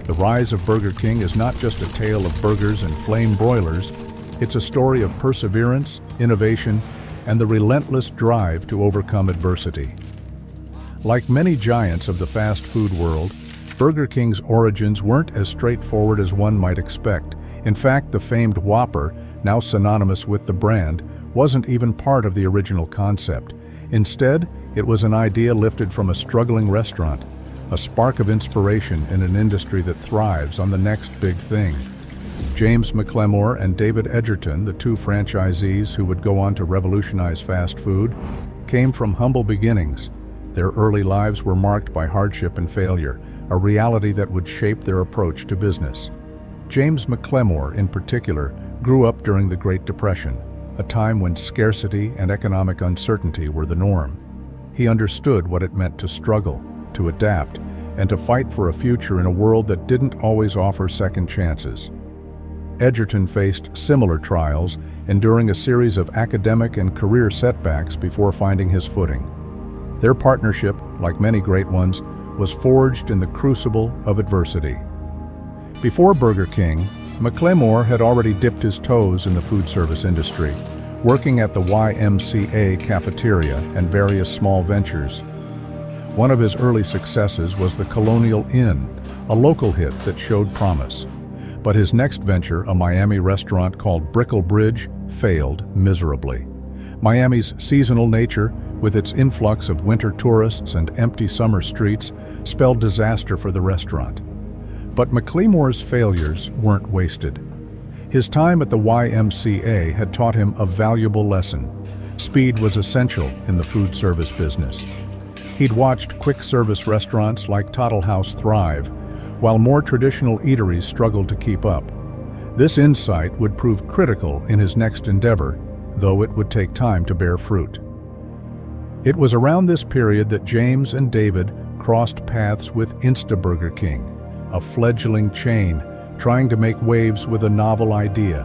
The rise of Burger King is not just a tale of burgers and flame broilers, it's a story of perseverance, innovation, and the relentless drive to overcome adversity. Like many giants of the fast food world, Burger King's origins weren't as straightforward as one might expect. In fact, the famed Whopper, now synonymous with the brand, wasn't even part of the original concept. Instead, it was an idea lifted from a struggling restaurant, a spark of inspiration in an industry that thrives on the next big thing. James McLemore and David Edgerton, the two franchisees who would go on to revolutionize fast food, came from humble beginnings. Their early lives were marked by hardship and failure, a reality that would shape their approach to business. James McLemore, in particular, grew up during the Great Depression, a time when scarcity and economic uncertainty were the norm. He understood what it meant to struggle, to adapt, and to fight for a future in a world that didn't always offer second chances. Edgerton faced similar trials, enduring a series of academic and career setbacks before finding his footing. Their partnership, like many great ones, was forged in the crucible of adversity. Before Burger King, McLemore had already dipped his toes in the food service industry, working at the YMCA cafeteria and various small ventures. One of his early successes was the Colonial Inn, a local hit that showed promise. But his next venture, a Miami restaurant called Brickell Bridge, failed miserably. Miami's seasonal nature, with its influx of winter tourists and empty summer streets, spelled disaster for the restaurant. But McLemore's failures weren't wasted. His time at the YMCA had taught him a valuable lesson. Speed was essential in the food service business. He'd watched quick-service restaurants like Toddle House thrive, while more traditional eateries struggled to keep up. This insight would prove critical in his next endeavor, though it would take time to bear fruit. It was around this period that James and David crossed paths with Insta-Burger King, a fledgling chain trying to make waves with a novel idea: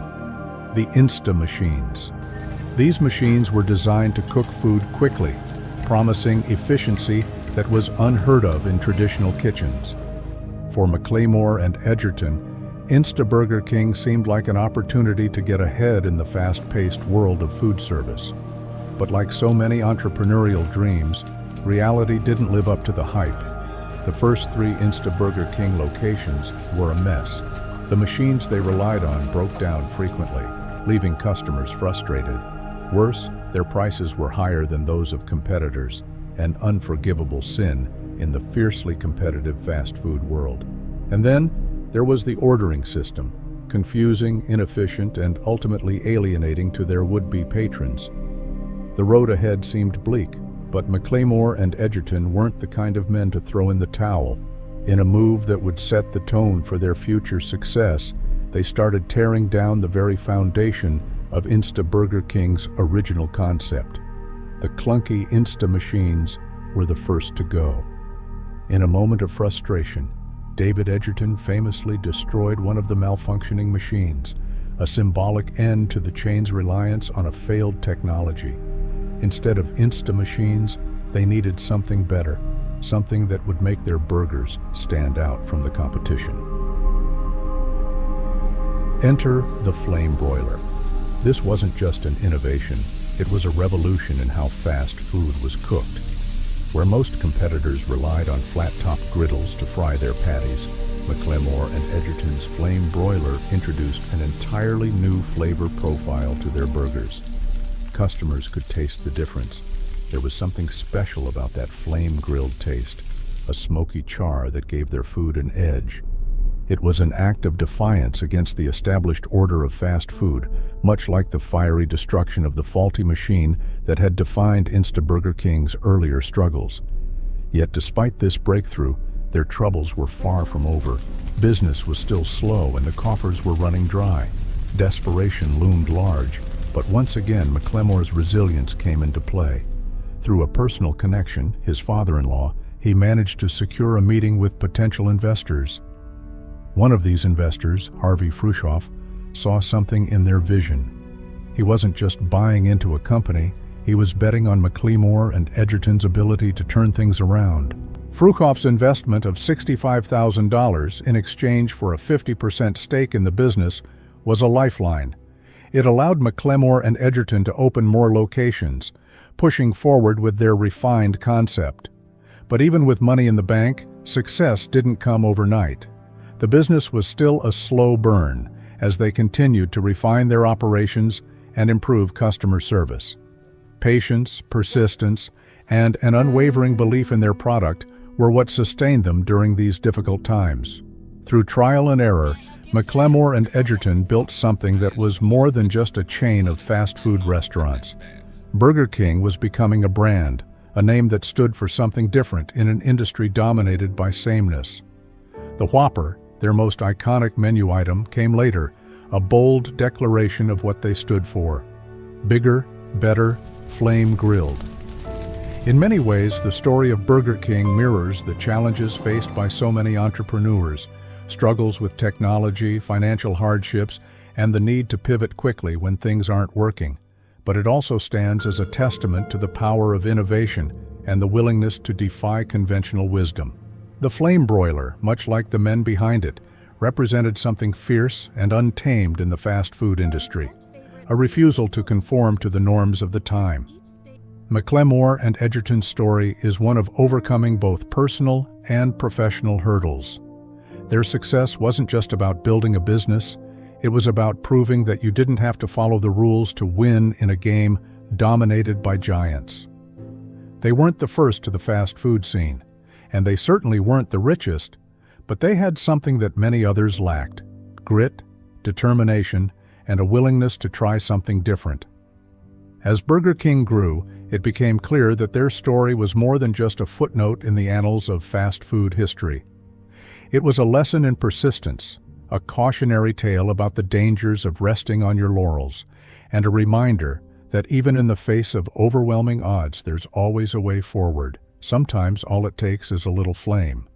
the Insta machines. These machines were designed to cook food quickly, promising efficiency that was unheard of in traditional kitchens. For McLemore and Edgerton, Insta-Burger King seemed like an opportunity to get ahead in the fast-paced world of food service. But like so many entrepreneurial dreams, reality didn't live up to the hype. The first 3 Insta-Burger King locations were a mess. The machines they relied on broke down frequently, leaving customers frustrated. Worse, their prices were higher than those of competitors, an unforgivable sin in the fiercely competitive fast food world. And then there was the ordering system, confusing, inefficient, and ultimately alienating to their would-be patrons. The road ahead seemed bleak, but McLemore and Edgerton weren't the kind of men to throw in the towel. In a move that would set the tone for their future success, they started tearing down the very foundation of Insta-Burger King's original concept. The clunky Insta machines were the first to go. In a moment of frustration, David Edgerton famously destroyed one of the malfunctioning machines, a symbolic end to the chain's reliance on a failed technology. Instead of Insta machines, they needed something better, something that would make their burgers stand out from the competition. Enter the flame broiler. This wasn't just an innovation, it was a revolution in how fast food was cooked. Where most competitors relied on flat-top griddles to fry their patties, McLemore and Edgerton's flame broiler introduced an entirely new flavor profile to their burgers. Customers could taste the difference. There was something special about that flame-grilled taste, a smoky char that gave their food an edge. It was an act of defiance against the established order of fast food, much like the fiery destruction of the faulty machine that had defined Insta-Burger King's earlier struggles. Yet despite this breakthrough, their troubles were far from over. Business was still slow and the coffers were running dry. Desperation loomed large, but once again McLemore's resilience came into play. Through a personal connection, his father-in-law, he managed to secure a meeting with potential investors. One of these investors, Harvey Frushoff, saw something in their vision. He wasn't just buying into a company, he was betting on McLemore and Edgerton's ability to turn things around. Fruchof's investment of $65,000 in exchange for a 50% stake in the business was a lifeline. It allowed McLemore and Edgerton to open more locations, pushing forward with their refined concept. But even with money in the bank, success didn't come overnight. The business was still a slow burn as they continued to refine their operations and improve customer service. Patience, persistence, and an unwavering belief in their product were what sustained them during these difficult times. Through trial and error, McLemore and Edgerton built something that was more than just a chain of fast food restaurants. Burger King was becoming a brand, a name that stood for something different in an industry dominated by sameness. The Whopper, their most iconic menu item, came later, a bold declaration of what they stood for. Bigger, better, flame-grilled. In many ways, the story of Burger King mirrors the challenges faced by so many entrepreneurs, struggles with technology, financial hardships, and the need to pivot quickly when things aren't working. But it also stands as a testament to the power of innovation and the willingness to defy conventional wisdom. The flame broiler, much like the men behind it, represented something fierce and untamed in the fast food industry, a refusal to conform to the norms of the time. McLemore and Edgerton's story is one of overcoming both personal and professional hurdles. Their success wasn't just about building a business, it was about proving that you didn't have to follow the rules to win in a game dominated by giants. They weren't the first to the fast food scene, and they certainly weren't the richest, but they had something that many others lacked: grit, determination, and a willingness to try something different. As Burger King grew, it became clear that their story was more than just a footnote in the annals of fast food history. It was a lesson in persistence, a cautionary tale about the dangers of resting on your laurels, and a reminder that even in the face of overwhelming odds, there's always a way forward. Sometimes all it takes is a little flame.